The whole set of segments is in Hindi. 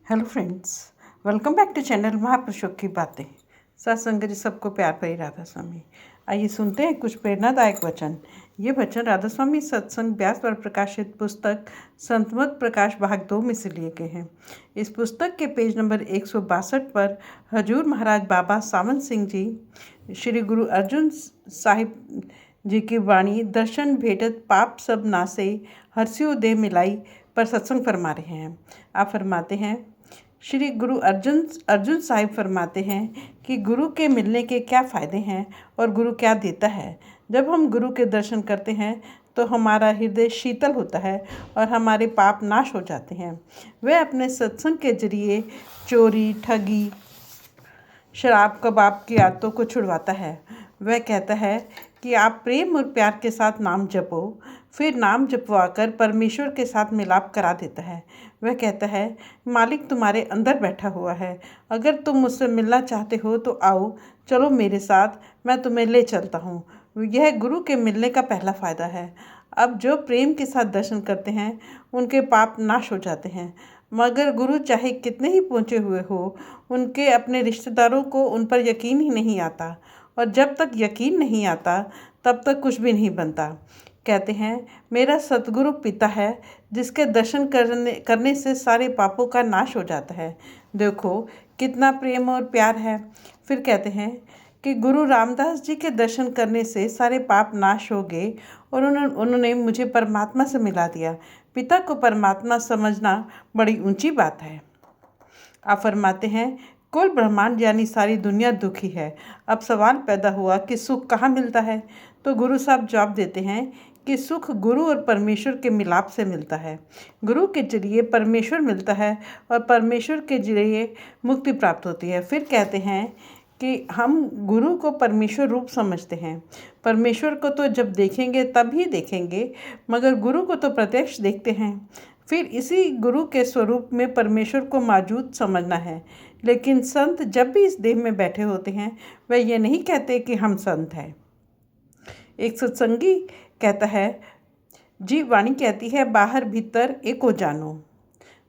Hello friends, welcome back to channel महापुरुषों की बातें। सत्संग जी सबको प्यार भरी राधा स्वामी। आइए सुनते हैं कुछ प्रेरणादायक वचन। ये वचन राधा स्वामी सत्संग व्यास पर प्रकाशित पुस्तक संतमत प्रकाश भाग 2 में से लिए गए हैं। इस पुस्तक के पेज नंबर 162 पर हजूर महाराज बाबा सावन सिंह जी श्री गुरु अर्जुन साहिब जी की वाणी दर्शन भेटत पाप सब नासे हर्षियो देह मिलाई पर सत्संग फरमा रहे हैं। आप फरमाते हैं, श्री गुरु अर्जुन साहिब फरमाते हैं कि गुरु के मिलने के क्या फ़ायदे हैं और गुरु क्या देता है। जब हम गुरु के दर्शन करते हैं तो हमारा हृदय शीतल होता है और हमारे पाप नाश हो जाते हैं। वह अपने सत्संग के जरिए चोरी, ठगी, शराब, कबाब की आदतों को छुड़वाता है। वह कहता है कि आप प्रेम और प्यार के साथ नाम जपो, फिर नाम जपवाकर परमेश्वर के साथ मिलाप करा देता है। वह कहता है, मालिक तुम्हारे अंदर बैठा हुआ है, अगर तुम मुझसे मिलना चाहते हो तो आओ, चलो मेरे साथ, मैं तुम्हें ले चलता हूँ। यह गुरु के मिलने का पहला फ़ायदा है। अब जो प्रेम के साथ दर्शन करते हैं उनके पाप नाश हो जाते हैं। मगर गुरु चाहे कितने ही पहुँचे हुए हो, उनके अपने रिश्तेदारों को उन पर यकीन ही नहीं आता, और जब तक यकीन नहीं आता तब तक कुछ भी नहीं बनता। कहते हैं, मेरा सतगुरु पिता है जिसके दर्शन करने से सारे पापों का नाश हो जाता है। देखो कितना प्रेम और प्यार है। फिर कहते हैं कि गुरु रामदास जी के दर्शन करने से सारे पाप नाश हो गए और उन्होंने मुझे परमात्मा से मिला दिया। पिता को परमात्मा समझना बड़ी ऊंची बात है। आप फरमाते हैं, कुल ब्रह्मांड यानी सारी दुनिया दुखी है। अब सवाल पैदा हुआ कि सुख कहाँ मिलता है। तो गुरु साहब जवाब देते हैं कि सुख गुरु और परमेश्वर के मिलाप से मिलता है। गुरु के जरिए परमेश्वर मिलता है और परमेश्वर के जरिए मुक्ति प्राप्त होती है। फिर कहते हैं कि हम गुरु को परमेश्वर रूप समझते हैं। परमेश्वर को तो जब देखेंगे तब ही देखेंगे, मगर गुरु को तो प्रत्यक्ष देखते हैं। फिर इसी गुरु के स्वरूप में परमेश्वर को मौजूद समझना है। लेकिन संत जब भी इस देह में बैठे होते हैं वह ये नहीं कहते कि हम संत हैं। एक सत्संगी कहता है, जी वाणी कहती है, बाहर भीतर एको जानो।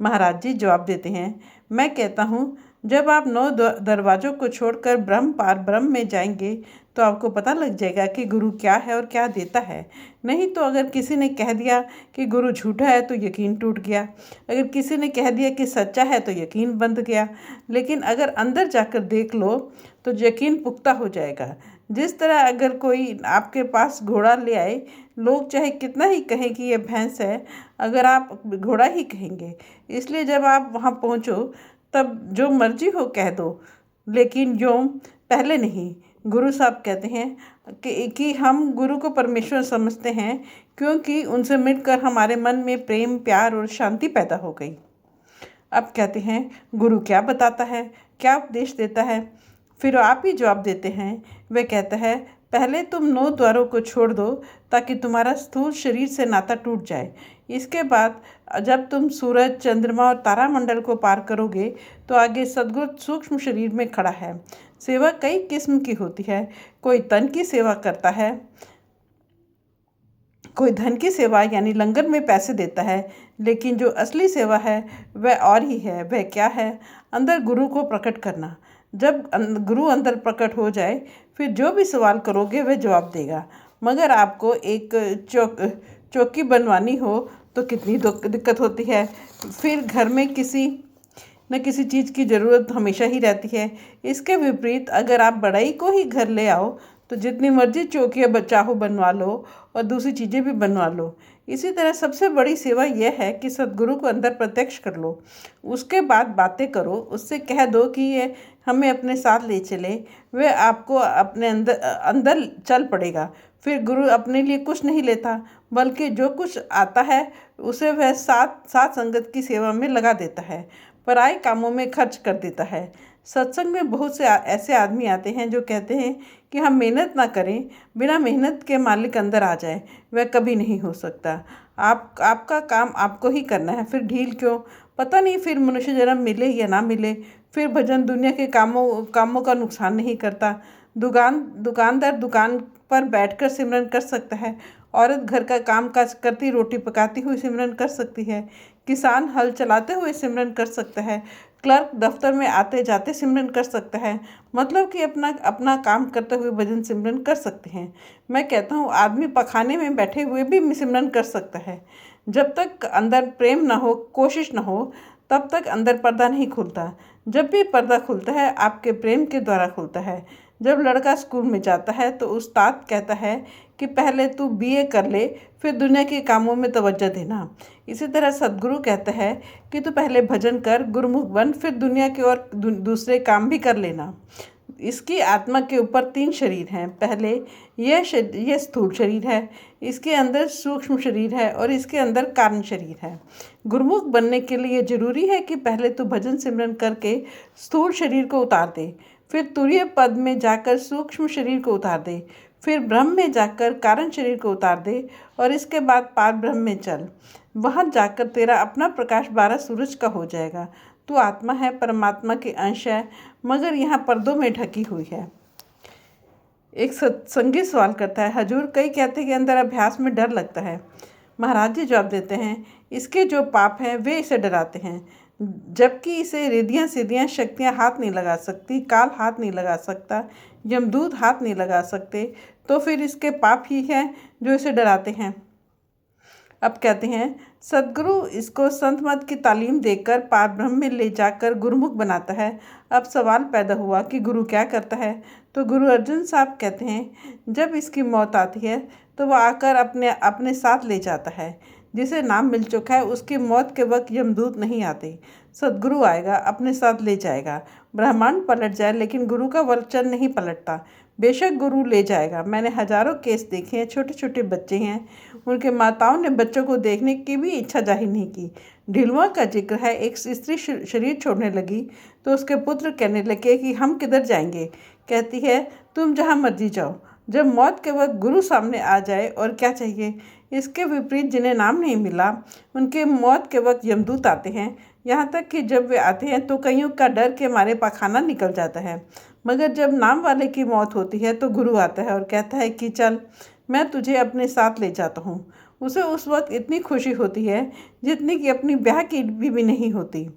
महाराज जी जवाब देते हैं, मैं कहता हूँ, जब आप 9 दरवाज़ों को छोड़कर ब्रह्म पार ब्रह्म में जाएंगे तो आपको पता लग जाएगा कि गुरु क्या है और क्या देता है। नहीं तो अगर किसी ने कह दिया कि गुरु झूठा है तो यकीन टूट गया, अगर किसी ने कह दिया कि सच्चा है तो यकीन बंध गया। लेकिन अगर अंदर जाकर देख लो तो यकीन पुख्ता हो जाएगा। जिस तरह अगर कोई आपके पास घोड़ा ले आए, लोग चाहे कितना ही कहें कि ये भैंस है, अगर आप घोड़ा ही कहेंगे। इसलिए जब आप वहाँ पहुँचो तब जो मर्जी हो कह दो, लेकिन यों पहले नहीं। गुरु साहब कहते हैं कि हम गुरु को परमेश्वर समझते हैं क्योंकि उनसे मिलकर हमारे मन में प्रेम, प्यार और शांति पैदा हो गई। अब कहते हैं, गुरु क्या बताता है, क्या उपदेश देता है। फिर आप ही जवाब देते हैं। वह कहता है, पहले तुम 9 द्वारों को छोड़ दो ताकि तुम्हारा स्थूल शरीर से नाता टूट जाए। इसके बाद जब तुम सूरज, चंद्रमा और तारामंडल को पार करोगे तो आगे सद्गुरु सूक्ष्म शरीर में खड़ा है। सेवा कई किस्म की होती है। कोई तन की सेवा करता है, कोई धन की सेवा यानी लंगर में पैसे देता है, लेकिन जो असली सेवा है वह और ही है। वह क्या है? अंदर गुरु को प्रकट करना। जब गुरु अंदर प्रकट हो जाए फिर जो भी सवाल करोगे वह जवाब देगा। मगर आपको एक चौकी बनवानी हो तो कितनी दिक्कत होती है। फिर घर में किसी न किसी चीज़ की ज़रूरत हमेशा ही रहती है। इसके विपरीत अगर आप बड़ाई को ही घर ले आओ तो जितनी मर्जी चौकियाँ चाहो बनवा लो और दूसरी चीज़ें भी बनवा लो। इसी तरह सबसे बड़ी सेवा यह है कि सद्गुरु को अंदर प्रत्यक्ष कर लो। उसके बाद बातें करो, उससे कह दो कि ये हमें अपने साथ ले चले। वह आपको अपने अंदर चल पड़ेगा। फिर गुरु अपने लिए कुछ नहीं लेता, बल्कि जो कुछ आता है उसे वह साथ संगत की सेवा में लगा देता है, पराए कामों में खर्च कर देता है। सत्संग में बहुत से ऐसे आदमी आते हैं जो कहते हैं कि हम मेहनत ना करें, बिना मेहनत के मालिक अंदर आ जाए। वह कभी नहीं हो सकता। आपका काम आपको ही करना है। फिर ढील क्यों? पता नहीं फिर मनुष्य जन्म मिले या ना मिले। फिर भजन दुनिया के कामों का नुकसान नहीं करता। दुकानदार दुकान पर बैठकर सिमरन कर सकता है। औरत घर का काम काज करती रोटी पकाती हुई सिमरन कर सकती है। किसान हल चलाते हुए सिमरन कर सकता है, क्लर्क दफ्तर में आते जाते सिमरन कर सकता है, मतलब कि अपना अपना काम करते हुए भजन सिमरन कर सकते हैं। मैं कहता हूँ आदमी पखाने में बैठे हुए भी सिमरन कर सकता है। जब तक अंदर प्रेम ना हो, कोशिश ना हो, तब तक अंदर पर्दा नहीं खुलता। जब भी पर्दा खुलता है आपके प्रेम के द्वारा खुलता है। जब लड़का स्कूल में जाता है तो उस्ताद कहता है कि पहले तू बीए कर ले, फिर दुनिया के कामों में तवज्जो देना। इसी तरह सदगुरु कहता है कि तू पहले भजन कर, गुरुमुख बन, फिर दुनिया के और दूसरे काम भी कर लेना। इसकी आत्मा के ऊपर 3 शरीर हैं। पहले यह स्थूल शरीर है, इसके अंदर सूक्ष्म शरीर है और इसके अंदर कारण शरीर है। गुरुमुख बनने के लिए ज़रूरी है कि पहले तो भजन सिमरन करके स्थूल शरीर को उतार दे, फिर तुरीय पद में जाकर सूक्ष्म शरीर को उतार दे, फिर ब्रह्म में जाकर कारण शरीर को उतार दे और इसके बाद पार ब्रह्म में चल। वहाँ जाकर तेरा अपना प्रकाश 12 सूरज का हो जाएगा। तू आत्मा है, परमात्मा के अंश है, मगर यहाँ पर्दों में ढकी हुई है। एक सत्संगी सवाल करता है, हजूर कई कहते हैं कि अंदर अभ्यास में डर लगता है। महाराज जी जवाब देते हैं, इसके जो पाप हैं वे इसे डराते हैं, जबकि इसे रिद्धियाँ सिद्धियाँ शक्तियाँ हाथ नहीं लगा सकती, काल हाथ नहीं लगा सकता, यमदूत हाथ नहीं लगा सकते, तो फिर इसके पाप ही हैं जो इसे डराते हैं। अब कहते हैं सदगुरु इसको संत मत की तालीम देकर पार ब्रह्म में ले जाकर गुरुमुख बनाता है। अब सवाल पैदा हुआ कि गुरु क्या करता है, तो गुरु अर्जुन साहब कहते हैं जब इसकी मौत आती है तो वह आकर अपने साथ ले जाता है। जिसे नाम मिल चुका है उसकी मौत के वक्त यमदूत नहीं आते, सदगुरु आएगा अपने साथ ले जाएगा। ब्रह्मांड पलट जाए लेकिन गुरु का वचन नहीं पलटता। बेशक गुरु ले जाएगा। मैंने हजारों केस देखे हैं, छोटे छोटे बच्चे हैं, उनके माताओं ने बच्चों को देखने की भी इच्छा जाहिर नहीं की। ढिलवा का जिक्र है, एक स्त्री शरीर छोड़ने लगी तो उसके पुत्र कहने लगे कि हम किधर जाएंगे। कहती है तुम जहाँ मर्जी जाओ। जब मौत के वक्त गुरु सामने आ जाए और क्या चाहिए। इसके विपरीत जिन्हें नाम नहीं मिला उनके मौत के वक्त यमदूत आते हैं। यहाँ तक कि जब वे आते हैं तो कईयों का डर के मारे पाखाना निकल जाता है, मगर जब नाम वाले की मौत होती है तो गुरु आता है और कहता है कि चल मैं तुझे अपने साथ ले जाता हूँ। उसे उस वक्त इतनी खुशी होती है जितनी कि अपनी ब्याह की भी नहीं होती।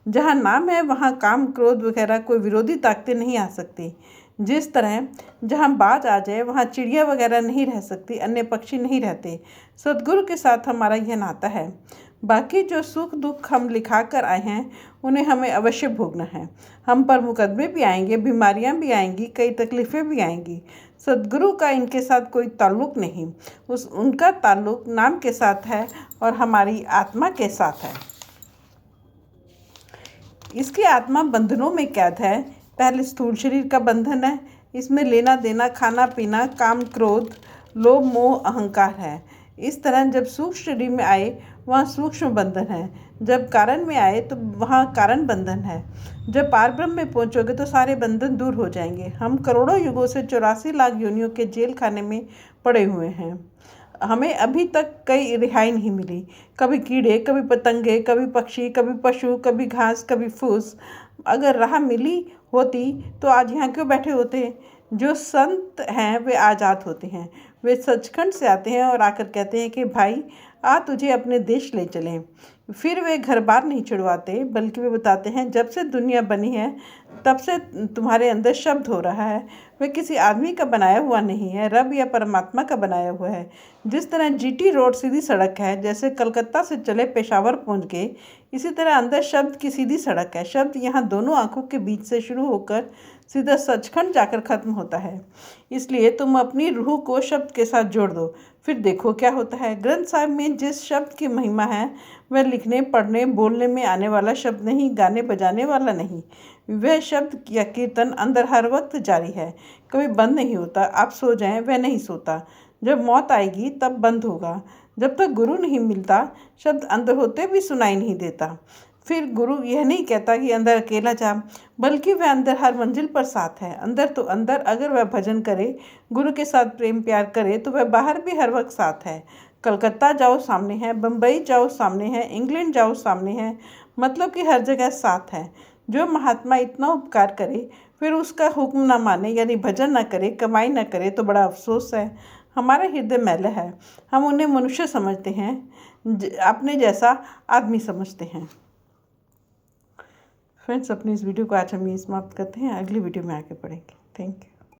जहाँ नाम है वहाँ काम क्रोध वगैरह कोई विरोधी ताकतें नहीं आ सकती। जिस तरह जहाँ बाज आ जाए वहाँ चिड़िया वगैरह नहीं रह सकती, अन्य पक्षी नहीं रहते। सदगुरु के साथ हमारा यह नाता है। बाकी जो सुख दुख हम लिखा कर आए हैं उन्हें हमें अवश्य भोगना है। हम पर मुकदमे भी आएंगे, बीमारियां भी आएंगी, कई तकलीफ़ें भी आएंगी। सदगुरु का इनके साथ कोई ताल्लुक़ नहीं, उनका ताल्लुक़ नाम के साथ है और हमारी आत्मा के साथ है। इसकी आत्मा बंधनों में कैद है। पहले स्थूल शरीर का बंधन है, इसमें लेना देना, खाना पीना, काम क्रोध, लोभ मोह अहंकार है। इस तरह जब सूक्ष्म शरीर में आए वहाँ सूक्ष्म बंधन है, जब कारण में आए तो वहाँ कारण बंधन है। जब पार ब्रह्म में पहुँचोगे तो सारे बंधन दूर हो जाएंगे। हम करोड़ों युगों से 84 लाख योनियों के जेल खाने में पड़े हुए हैं। हमें अभी तक कई रिहाई नहीं मिली। कभी कीड़े, कभी पतंगे, कभी पक्षी, कभी पशु, कभी घास, कभी फूस। अगर राह मिली होती तो आज यहाँ क्यों बैठे होते। जो संत हैं वे आज़ाद होते हैं। वे सचखंड से आते हैं और आकर कहते हैं कि भाई आ तुझे अपने देश ले चलें। फिर वे घर बार नहीं छुड़वाते, बल्कि वे बताते हैं जब से दुनिया बनी है तब से तुम्हारे अंदर शब्द हो रहा है। वे किसी आदमी का बनाया हुआ नहीं है, रब या परमात्मा का बनाया हुआ है। जिस तरह जीटी रोड सीधी सड़क है, जैसे कलकत्ता से चले पेशावर पहुंच गए, इसी तरह अंदर शब्द की सीधी सड़क है। शब्द यहाँ दोनों आँखों के बीच से शुरू होकर सीधा सचखंड जाकर ख़त्म होता है। इसलिए तुम अपनी रूह को शब्द के साथ जोड़ दो, फिर देखो क्या होता है। ग्रंथ साहिब में जिस शब्द की महिमा है वह लिखने पढ़ने बोलने में आने वाला शब्द नहीं, गाने बजाने वाला नहीं। वह शब्द या कीर्तन अंदर हर वक्त जारी है, कभी बंद नहीं होता। आप सो जाएं, वह नहीं सोता। जब मौत आएगी तब बंद होगा। जब तक गुरु नहीं मिलता शब्द अंदर होते भी सुनाई नहीं देता। फिर गुरु यह नहीं कहता कि अंदर अकेला जा, बल्कि वह अंदर हर मंजिल पर साथ है। अंदर तो अंदर अगर वह भजन करे, गुरु के साथ प्रेम प्यार करे तो वह बाहर भी हर वक्त साथ है। कलकत्ता जाओ सामने है, बम्बई जाओ सामने है, इंग्लैंड जाओ सामने है, मतलब कि हर जगह साथ है। जो महात्मा इतना उपकार करे फिर उसका हुक्म ना माने, यानी भजन ना करे, कमाई ना करे तो बड़ा अफसोस है। हमारा हृदय मैला है, हम उन्हें मनुष्य समझते हैं, अपने जैसा आदमी समझते हैं। फ्रेंड्स, अपनी इस वीडियो को आज हम यहीं समाप्त करते हैं। अगली वीडियो में आगे पढ़ेंगे। Thank you.